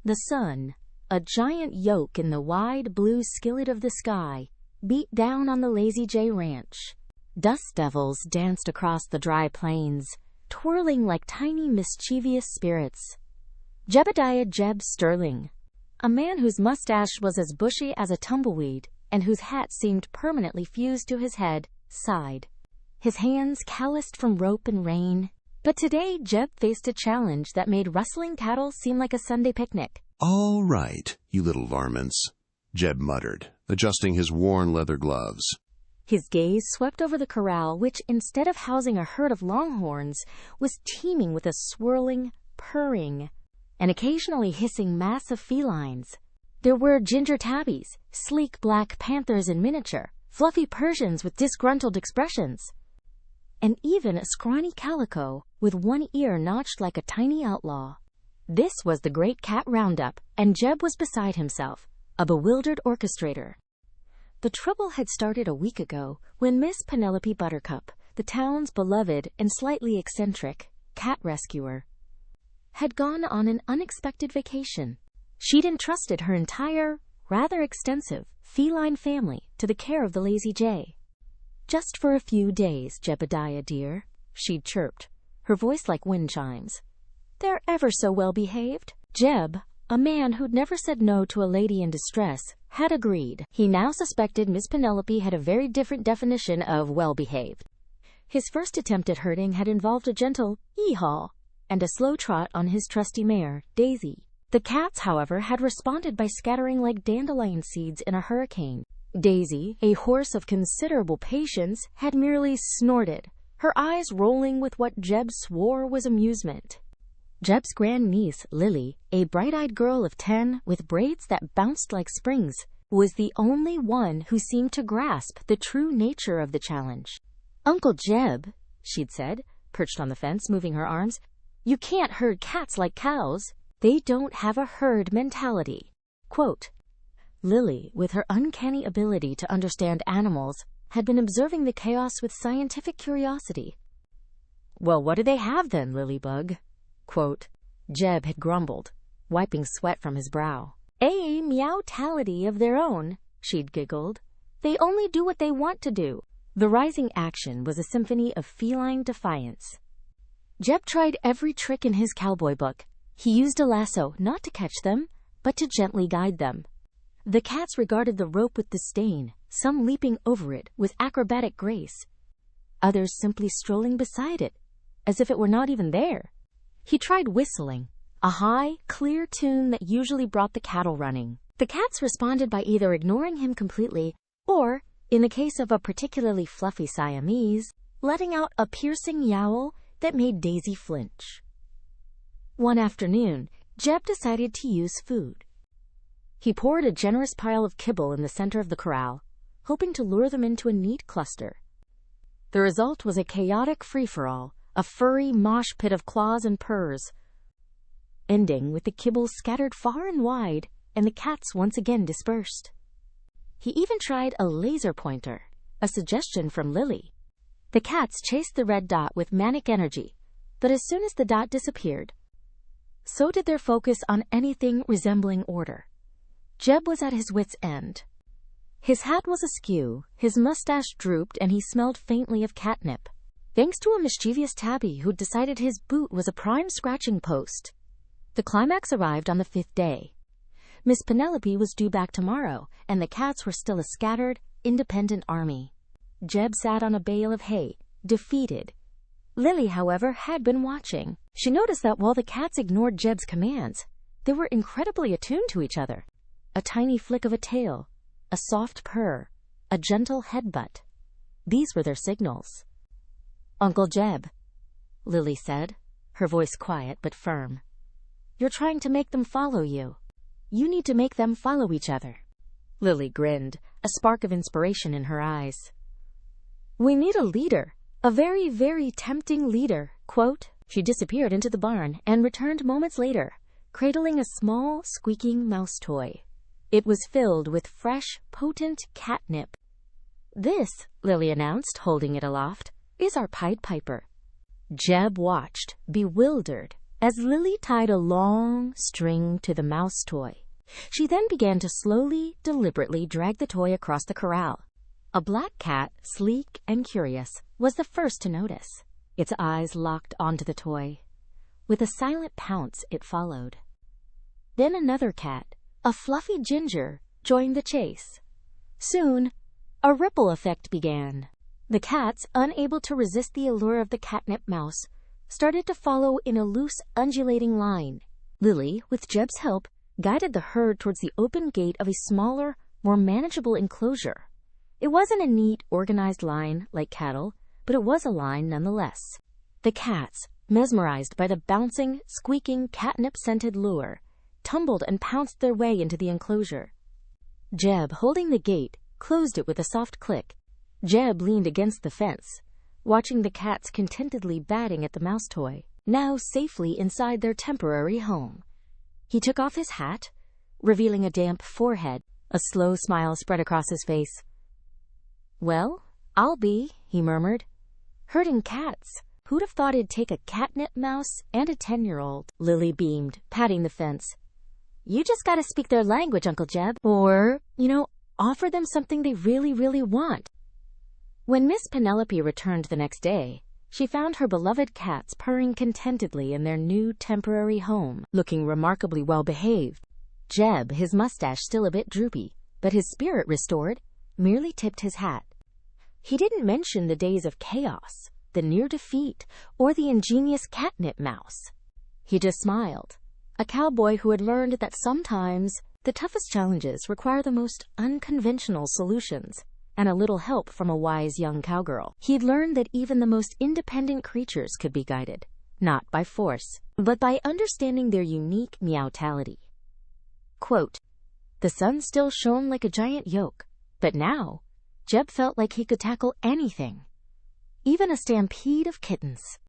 The sun, a giant yoke in the wide blue skillet of the sky, beat down on the Lazy J Ranch. Dust devils danced across the dry plains, twirling like tiny mischievous spirits. Jebediah Jeb Sterling, a man whose mustache was as bushy as a tumbleweed and whose hat seemed permanently fused to his head, sighed. His hands calloused from rope and rain. But today Jeb faced a challenge that made rustling cattle seem like a Sunday picnic. "All right, you little varmints," Jeb muttered, adjusting his worn leather gloves. His gaze swept over the corral, which, instead of housing a herd of longhorns, was teeming with a swirling, purring, and occasionally hissing mass of felines. There were ginger tabbies, sleek black panthers in miniature, fluffy Persians with disgruntled expressions, and even a scrawny calico with one ear notched like a tiny outlaw. This was the great cat Roundup, and Jeb was beside himself, a bewildered orchestrator. The trouble had started a week ago when Miss Penelope Buttercup, the town's beloved and slightly eccentric cat rescuer, had gone on an unexpected vacation. She'd entrusted her entire, rather extensive, feline family to the care of the Lazy J. "Just for a few days, Jebediah dear," she'd chirped, her voice like wind chimes. "They're ever so well behaved." Jeb, a man who'd never said no to a lady in distress, had agreed. He now suspected Miss Penelope had a very different definition of well-behaved. His first attempt at herding had involved a gentle yee-haw and a slow trot on his trusty mare, Daisy. The cats, however, had responded by scattering like dandelion seeds in a hurricane. Daisy, a horse of considerable patience, had merely snorted, her eyes rolling with what Jeb swore was amusement. Jeb's grandniece, Lily, a bright-eyed girl of 10 with braids that bounced like springs, was the only one who seemed to grasp the true nature of the challenge. "Uncle Jeb," she'd said, perched on the fence, moving her arms, "you can't herd cats like cows. They don't have a herd mentality." Quote, Lily, with her uncanny ability to understand animals, had been observing the chaos with scientific curiosity. "Well, what do they have then, Lilybug?" Quote, Jeb had grumbled, wiping sweat from his brow. "A meow-tality of their own," she'd giggled. "They only do what they want to do." The rising action was a symphony of feline defiance. Jeb tried every trick in his cowboy book. He used a lasso not to catch them, but to gently guide them. The cats regarded the rope with disdain, some leaping over it with acrobatic grace, others simply strolling beside it, as if it were not even there. He tried whistling, a high, clear tune that usually brought the cattle running. The cats responded by either ignoring him completely or, in the case of a particularly fluffy Siamese, letting out a piercing yowl that made Daisy flinch. One afternoon, Jeb decided to use food. He poured a generous pile of kibble in the center of the corral, hoping to lure them into a neat cluster. The result was a chaotic free-for-all, a furry mosh pit of claws and purrs, ending with the kibble scattered far and wide and the cats once again dispersed. He even tried a laser pointer, a suggestion from Lily. The cats chased the red dot with manic energy, but as soon as the dot disappeared, so did their focus on anything resembling order. Jeb was at his wits' end. His hat was askew, his mustache drooped, and he smelled faintly of catnip, thanks to a mischievous tabby who'd decided his boot was a prime scratching post. The climax arrived on the 5th day. Miss Penelope was due back tomorrow, and the cats were still a scattered, independent army. Jeb sat on a bale of hay, defeated. Lily, however, had been watching. She noticed that while the cats ignored Jeb's commands, they were incredibly attuned to each other. A tiny flick of a tail, a soft purr, a gentle headbutt. These were their signals. "Uncle Jeb," Lily said, her voice quiet but firm. "You're trying to make them follow you. You need to make them follow each other." Lily grinned, a spark of inspiration in her eyes. "We need a leader, a very, very tempting leader." Quote, she disappeared into the barn and returned moments later, cradling a small, squeaking mouse toy. It was filled with fresh, potent catnip. "This," Lily announced, holding it aloft, "is our Pied Piper." Jeb watched, bewildered. as Lily tied a long string to the mouse toy. She then began to slowly, deliberately drag the toy across the corral. A black cat, sleek and curious, was the first to notice. Its eyes locked onto the toy. With a silent pounce, it followed. Then another cat, a fluffy ginger, joined the chase. Soon, a ripple effect began. The cats, unable to resist the allure of the catnip mouse, started to follow in a loose, undulating line. Lily, with Jeb's help, guided the herd towards the open gate of a smaller, more manageable enclosure. It wasn't a neat, organized line like cattle, but it was a line nonetheless. The cats, mesmerized by the bouncing, squeaking, catnip-scented lure, tumbled and pounced their way into the enclosure. Jeb, holding the gate, closed it with a soft click. Jeb leaned against the fence, watching the cats contentedly batting at the mouse toy, now safely inside their temporary home. He took off his hat, revealing a damp forehead. A slow smile spread across his face. "Well, I'll be," he murmured. "Herding cats. Who'd have thought it'd take a catnip mouse and a 10-year-old? Lily beamed, patting the fence. "You just gotta speak their language, Uncle Jeb. Or, offer them something they really, really want." When Miss Penelope returned the next day, she found her beloved cats purring contentedly in their new temporary home, looking remarkably well behaved. Jeb, his mustache still a bit droopy, but his spirit restored, merely tipped his hat. He didn't mention the days of chaos, the near defeat, or the ingenious catnip mouse. He just smiled, a cowboy who had learned that sometimes the toughest challenges require the most unconventional solutions, and a little help from a wise young cowgirl. He'd learned that even the most independent creatures could be guided, not by force, but by understanding their unique meow-tality. Quote, "The sun still shone like a giant yoke, but now Jeb felt like he could tackle anything, even a stampede of kittens."